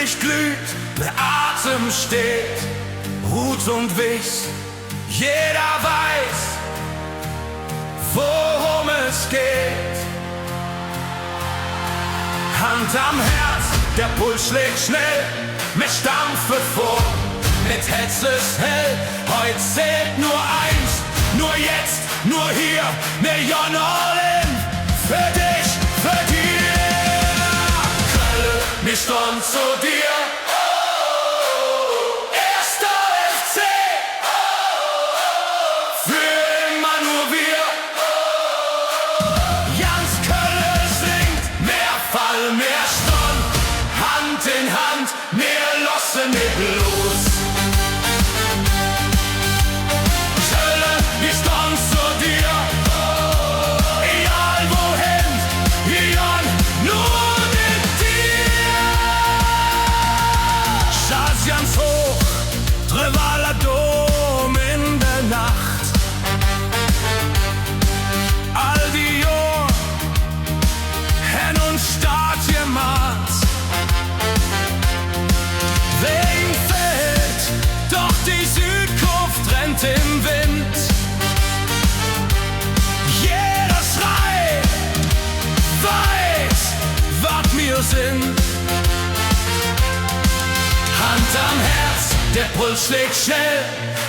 Gesicht glüht, der Atem steht, Hut und Wicht, jeder weiß, worum es geht. Hand am Herz, der Puls schlägt schnell, mit Stampfe vor, mit Hetze ist hell. Heute zählt nur eins, nur jetzt, nur hier, Millionen all in, für dich, für dir. Kölle, wir stehen zu dir. Erster FC, für immer nur wir. Ganz Kölle singt, mehr Fall, mehr Stonn, Hand in Hand, mehr losse nicht los. Kölle, wir stehen zu dir. Egal wohin, wir nur mit dir. Schasians hoch, Trevala Dom in der Nacht. All die Jahr, hen und Staat gemacht. Wegen fällt, doch die Südkurve rennt im Wind. Jeder schreit, weiß, was wir sind. Hand am Herz, der Puls schlägt schnell,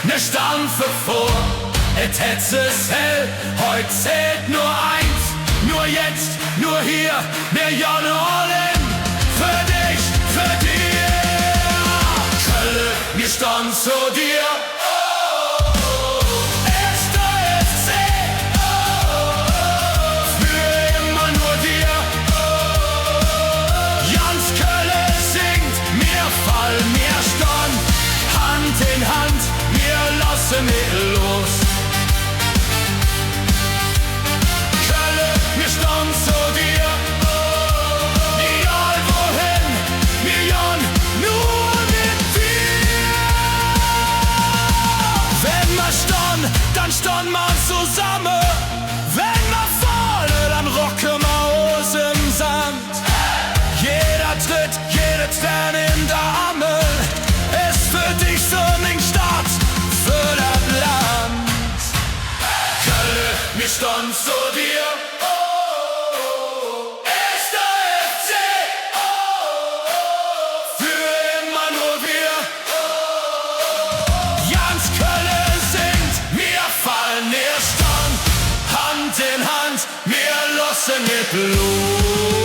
ne Stampfe vor, et Hetze ist hell. Heute zählt nur eins, nur jetzt, nur hier, Millionen all in, für dich, für dir. Kölle, wir stehen zu dir. Erster FC, für immer nur dir. Ganz Kölle singt, mehr Fall, mehr Stonn, Hand in Hand, wir lassen nicht los. Kölle, wir stehen zu dir. Egal wohin, Million nur mit dir. Wenn wir stehen, dann stehen wir zusammen. Wenn wir vorne, dann rocken wir aus im Sand. Jeder Tritt, jede Träne in der Arme ist für dich so ein Start für das Land. Kölle, wir stehen zu dir. Erster FC, für immer nur wir. Ganz Kölle singt, wir fallen erst an. Hand in Hand, wir lassen nicht los.